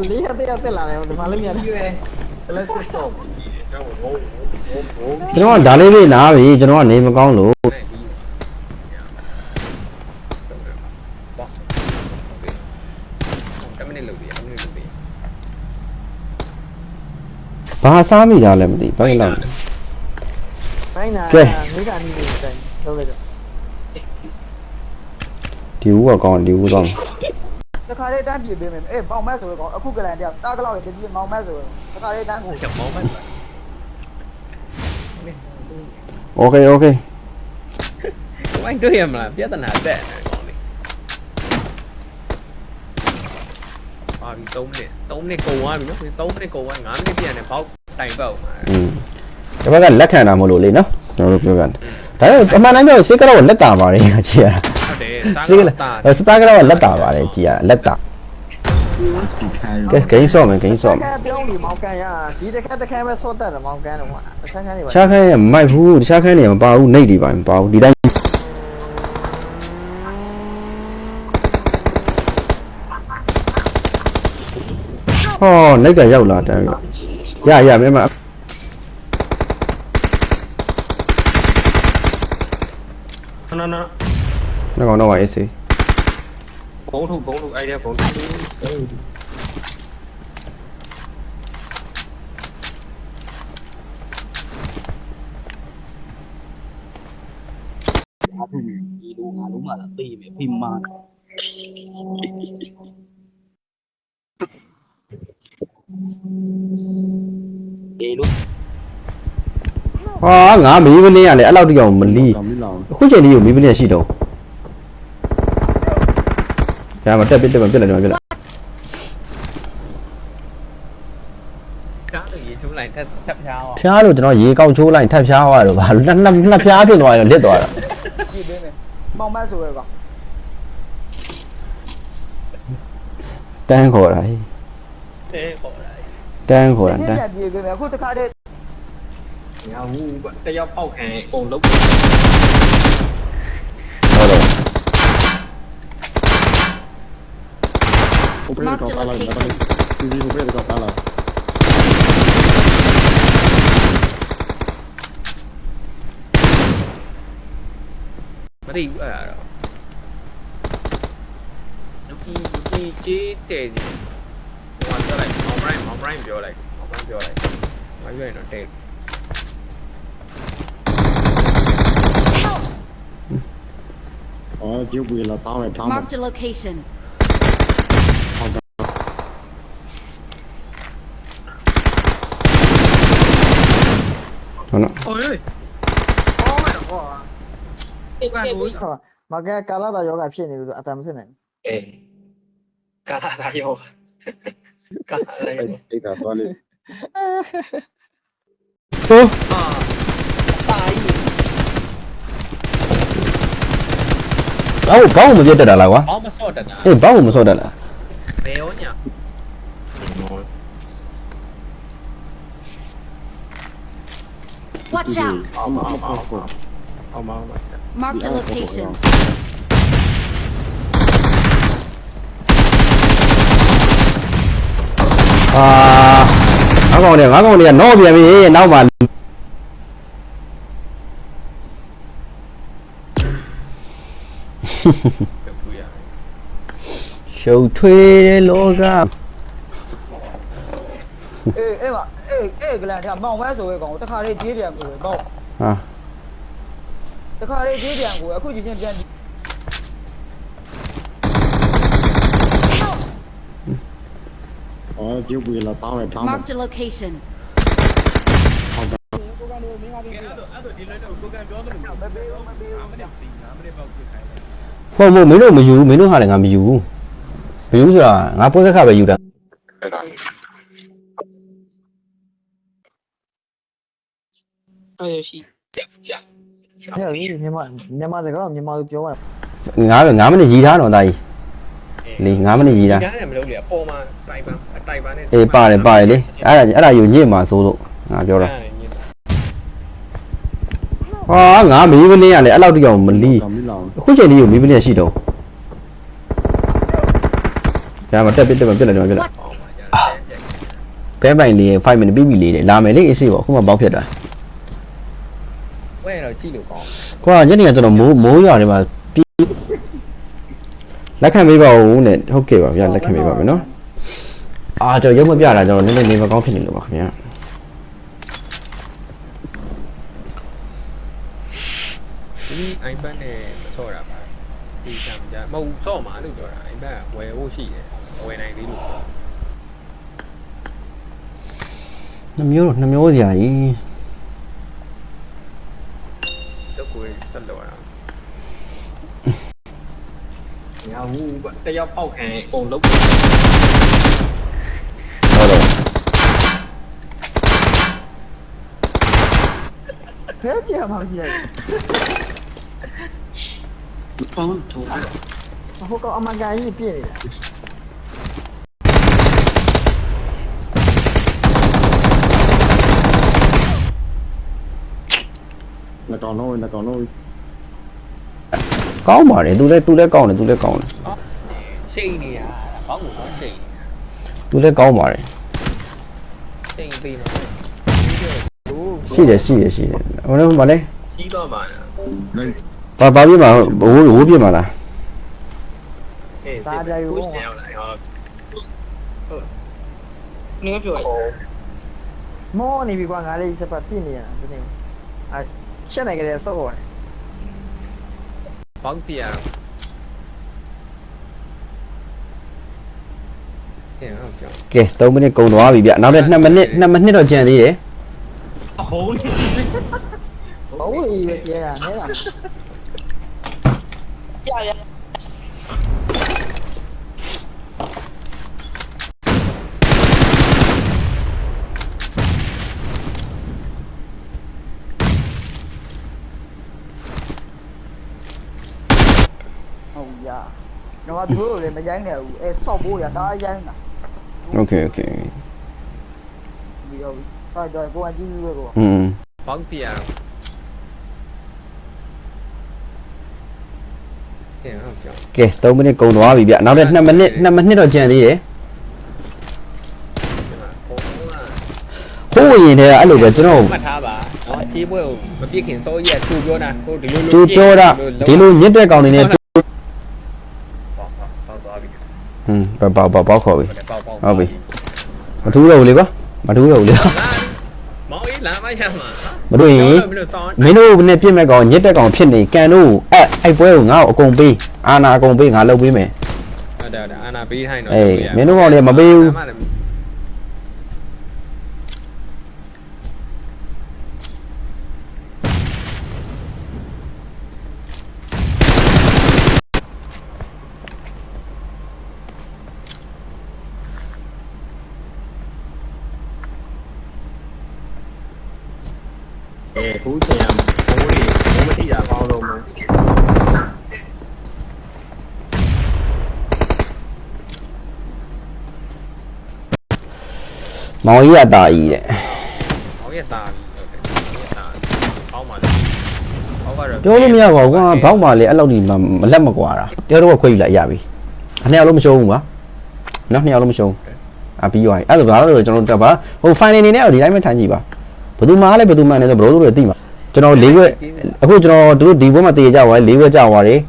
လေးရတဲ့တက်လာတယ်ဒီမှာလေးမြန်ပြီးရဲ let's get so ကျွန်တော်ကဒါလေးလေးနားပြီကျွန်တော်ကနေမကောင်းလို့ဘာစားမိတာလဲမသိဘာလဲလောက် တိုင်းနာမိကနေနေတယ်လုပ်လိုက်တော့ ဒီဦးကကောင်းဒီဦးကောင်း တခါလေးတန်းပြေးပေးမယ်အေးပေါင်မက်ဆိုတော့အခုကလန်တယောက်စတာကလောက်ရတပြေးမောင်မက်ဆိုတော့တခါလေးတန်းကိုမောင်မက် โอเคโอเค ဝိုင်းတွေ့ရမလားပြဿနာတက်နေကောင်းလေအာဒီ3နှစ်ကုန်သွားပြီနော်3နှစ်ကုန်သွား5မိနစ်ပြန်တယ်ဘောက်တိုင်ပေါက်ဒီဘက်ကလက်ခံတာမလို့လေနော်ကျွန်တော်တို့ပြောပြတယ်ဒါပေမဲ့အမှန်တမ်းပြောရှေ့ကတော့လက်တာပါတယ်ကြည်ရဟုတ်တယ်စတာကတော့လက်တာပါတယ်ကြည်ရလက်တာကဲဂိမ်းဆော့မယ်ဂိမ်းဆော့မယ် ပြောင်းလီမောင်ကန်ရဒီတစ်ခါတစ်ခါပဲဆော့တတ်တယ်မောင်ကန်တော့ကွာတခြားခန်းတွေပါ တခြားခန်းရမမိုက်ဘူးတခြားခန်းတွေမပါဘူးနှိပ်တွေပါမပါဘူးဒီတိုင်းဟောနှိပ်ကရောက်လာတယ်ရမင်းမနော်ကောင်တော့ပါအေးစေးဘုံထုတ်အဲ့ဒီဘုံထုတ်အားထုတ်ဒီလိုငါလုံးမှသာသိမယ်ဖိမာဒီလိုဟာငါမီးမနေရလေအဲ့လောက်တိအောင်မလီအခုချိန်ကြီးကိုမီးမနေရှိတော့ဒါမှတက်ပြလိုက်ကားလို့ရေချိုးလိုက်ထပ်ဖြားအောင်ဖျားလို့ကျွန်တော်ရေကောက်ချိုးလိုက်ထပ်ဖျားသွားတော့ဗာနှစ်ဖျားဖြစ်သွားတယ်လစ်သွားတာ ကြည့်ပေးမယ်မောင်မက်ဆိုရဲကောင် တန်းခေါ်တာဟေးတန်းခေါ်တာတန်း ပြေးပေးမယ်အခုတစ်ခါတည်း ငါဘူးတယောက်ပေါက်ခံအကုန်လုံးဟုတ်တော့ Mark the location. TV comprei da sala. မသိဘူးအဲ့ဒါတော့လူကြီးကြီးတဲ့ဒီဟိုပြောလိုက်မောင်ဘရိုင်းပြောလိုက်မပြောရင်တော့တဲ့ Oh, you will allow it. Mark the location. ဟုတ်နော် โอ้ย အော်ကွာမကကာလာတာယောဂဖြစ်နေလို့အတမ်းမဖြစ်နိုင် เอကာလာတာယောကာလာတာယော Take that one. ဟိုး တာကြီး ဘောင်းမပြတ်တက်တာလားကွာ ဘောင်းမစော့တတ်တာ အေးဘောင်းမစော့တက်လား ဘယ်ရောညာ Watch out. အောင် Mark the location. ငါကောင်တွေကနော့ပြန်ပြီနောက်မှရှုပ်ထွေးလောကအေးပါအေးကလန်ကမောင်မက်ဆိုရဲကောင်တခါလေးကြေးပြန်ကိုပဲပေါ့ ဟာ တခါလေးကြေးပြန်ကိုအခုကြည့်ချင်းပြန် Oh, you will allow it. Mark the location. ဟုတ်မင်းတို့မယူမင်းတို့ဟာလည်းငါမယူဆိုတာငါပွဲခက်ခပဲယူတာ အဲ့ရရှိကြ ဟဲ့မြန်မာစကားမြန်မာလိုပြောရ 9မိနစ်ရည်ထားတော့တာကြီးလေ9မိနစ်ရည်ထား ဒါနဲ့မလုပ်လေအပေါ်မှာတိုက်ပန်းနဲ့ အေးပါတယ်လေအဲ့ဒါယူညစ်မှာစိုးလို့ငါပြောတာဟာငါမီးမနေရလေအဲ့လောက်တိအောင်မလီအခုချိန်ကြီးကိုမီးမနေရှိတော့ဒါမှတက်ပြလိုက် ဘဲပိုင်လေး5 minute ပြီးပြီလေးလာမယ်လေအေးစေးပေါ့ခုမှပေါက်ဖြစ်တာ ဝဲတော့ကြည့်လို့ကောင်း ကွာညနေကကျွန်တော်မိုးရွာနေမှာလက်ခံပေးပါဦးနဲ့ဟုတ်ကဲ့ပါဗျာလက်ခံပေးပါမယ်နော်အာကျွန်တော်ရုပ်မပြတာကျွန်တော်နည်းနည်းနေမကောင်းဖြစ်နေလို့ပါခင်ဗျာ ဒီ iPad နဲ့မဆော့တာပါဒီကံကြမဟုတ်ဆော့မှာလို့ပြောတာ iPad ဝယ်ဖို့ရှိတယ်ဝယ်နိုင်သေးလို့ နှမျိုးစရာကြီး တော့ကိုယ်ဆက်လောတာညာဘူးတယောက်ပေါက်ခံအကုန်လုံး ဟုတ်တော့ ဘယ်ပြန်မှမရှိရ ပေါင်းထိုး ဟိုကောင်အမကန်ကြီးပြည့်နေတာ လက်ကောင်တော့လက်ကောင်တော့ ကောင်းပါတယ်သူလည်းကောင်းတယ် ရှိန်နေတာဘောက်ကတော့ရှိန် သူလည်းကောင်းပါတယ် ရှိန်ပေးမှာ ရှိတယ်ဟိုလည်းမလဲ ကြီးတော့မှာ ဘာပြမှာဝိုးပြမှာလား အေးဒါပြယူအောင်ဟုတ်နည်းပြောရ မောနေပြီကွာငါလေးစပတ်ပြည့်နေရတာဒီနေ့အာရှက်နိုင်ကြတဲ့စော့ရတယ် ဘောက်ပြရဟုတ်ကြောင်း ကဲ3မိနစ်ကုန်သွားပြီဗျနောက်တဲ့2မိနစ်တော့ကြံသေးတယ် ဟိုး ဘုံလေးပဲကျဲတာနဲတာ ပြရ ဟုတ်ရတော့သူတို့လည်းမရိုင်းနဲ့ဘူးအဲဆော့ဖို့ရတာရိုင်းတာ โอเค ပြီးတော့တော့ကိုကကြည့်လို့ကို ဘောက်ပြရဟုတ်ကြောင်း ကဲ3မိနစ်ကုန်သွားပြီဗျနောက်တဲ့2မိနစ်တော့ကြံသေးတယ်ဟိုးရင်တည်းအဲ့လိုပဲကျွန်တော် မှတ်ထားပါနော်အချေးပွဲကိုမပြစ်ခင်စောကြီးကသူပြောတာဟိုဒီလို သူပြောတာဒီလိုညစ်တဲ့ကောင်တွေနဲ့ ပေါက်သွားပြီ ပေါက်ခေါ်ပြီ ပေါက် ဟုတ်ပြီမထူးတော့ဘူးလေကွာမထူးတော့ဘူးလေ လာမောင်ကြီးလာမရမှာ မတို့ရင်မင်းတို့နဲ့ပြစ်မဲ့ကောင်ညစ်တဲ့ကောင်ဖြစ်နေကန်တို့အဲ့ပွဲကိုငါ့ကိုအကုန်ပေးအာနာအကုန်ပေးငါလုပ်ပေးမယ် ဟုတ်တယ်အာနာပေးထိုင်တော့ အေးမင်းတို့ကောင်လည်းမပေးဘူး ခုချိန်ရဘိုးလေးဘိုးမတိရကောင်းလို့မ မောင်ကြီးအတာကြီးတဲ့ မောင်ရဲ့တာဟုတ်တယ်တာပေါက်ပါလေပေါက်ကတော့ ပြောလို့မရပါဘူးကွာဘောက်ပါလေအဲ့လောက်ကြီးမလက်မကွာတာတယောက်တော့ခွဲယူလိုက်ရပြီနှစ်ယောက်လုံးမရှုံးဘူးကွာနော်နှစ်ယောက်လုံးမရှုံးပြီးသွားပြီအဲ့ဒါဘာလို့ကျွန်တော်တက်ပါဟို final နေနဲ့ဒီတိုင်းပဲထိုင်ကြည့်ပါဘယ်သူမှလည်းဘယ်သူမှလည်းဆိုဘလို့တို့သိမှာကျွန်တော်၄ခွက်အခုကျွန်တော်တို့ဒီဘက်မှာတည်ကြသွားတယ်၄ခွက်ကြာသွားတယ်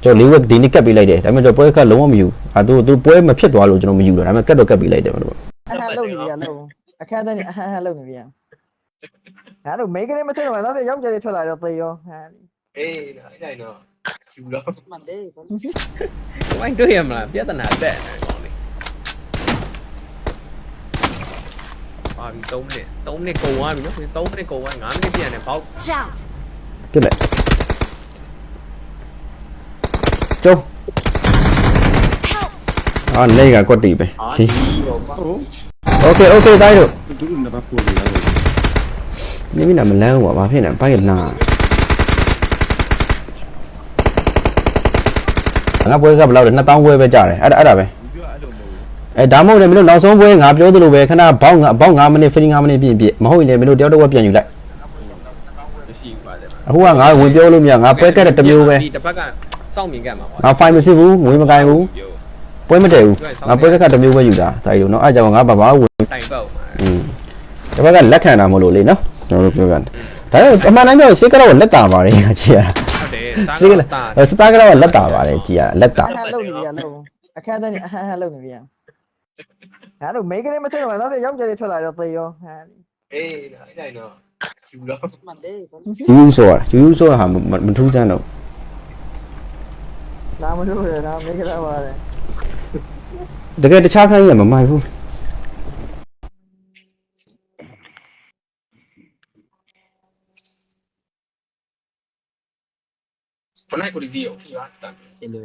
ကျွန်တော်၄ခွက်ဒီနေ့ကတ်ပေးလိုက်တယ်ဒါပေမဲ့ကျွန်တော်ပွဲကတ်လုံးဝမယူသူပွဲမဖြစ်သွားလို့ကျွန်တော်မယူတော့ဒါပေမဲ့ကတ်တော့ကတ်ပေးလိုက်တယ်မလို့ အခန်းလုံနေပြန်လုံအခန်းတိုင်းအခန်းလုံနေပြန်ငါတို့မိန်းကလေးမထွက်တော့တော့ယောက်ျားလေးထွက်လာတော့သေရောဟာ အေးနိုင်တော့ကျူတော့ မှန်တယ် ဝိုင်းတွေ့ရမလားပြဿနာတက်နေကောင်းလေပါပြီ3မိနစ်ကုန်သွားပြီနော်3မိနစ်ကုန်သွား5မိနစ်ပြန်တယ်ပေါက် Shout. ပြစ်လိုက်ကျုံအာနေကကွက်တီပဲဒီโอเคတိုင်းတို့ သူကလည်းပို့ပြီးလာတယ် နေမိနာမလန်းဘူးကွာဘာဖြစ်နေဘိုက်နာငါပွဲကဘယ်လောက်လဲ2000ပွဲပဲကြာတယ်အဲ့ဒါပဲဒါမှမဟုတ်လည်းမင်းတို့နောက်ဆုံးပွဲငါပြောသလိုပဲခဏဘောက်9မိနစ်ဖရီ9မိနစ်ပြည့်မဟုတ်ရင်လည်းမင်းတို့တယောက်တော့ပြန်ယူလိုက် မရှိဘူးပါတယ် အခုကငါဝင်ပြောလို့မရငါပွဲကက်တဲ့တစ်မျိုးပဲ ဒီတစ်ဖက်ကစောင့်မြင်ကတ်မှာ ငါဖိုင်မရှိဘူးငွေမကိုင်ဘူးတ ပွဲမတည့်ဘူးငါပွဲတစ်ခါတစ်မျိုးပဲယူတာဒါကြီးနော်အဲ့ကြောင့်ငါဘာဘာဝင် တိုင်ပေါက် ဒီဘက်ကလက်ခံတာမလို့လေနော်ကျွန်တော်တို့ပြောกันဒါပေမဲ့အမှန်တမ်းပြောစေကတော့လက်တာပါတယ်ကြည်ရ ဟုတ်တယ် စေကစတာကတော့လက်တာပါတယ်ကြည်ရလက်တာ အခန်းလုံနေပြီလုံအခန်းသားနေအခန်းလုံနေပြီဟာလို့မိန်းကလေးမထင်တော့တော့ယောက်ျားလေးထွက်လာတော့သေရောဟာ အေးအဲ့တိုင်းတော့ယူတော့ ယူဆိုတာဟာမထူးစမ်းတော့ လာမလို့ရတာမိန်းကလေးပါတယ် တကယ်တခြားခိုင်းရမမိုက်ဘူး ဘယ်နိုင်ကိုဒီစီရောပြတာ အင်းလေး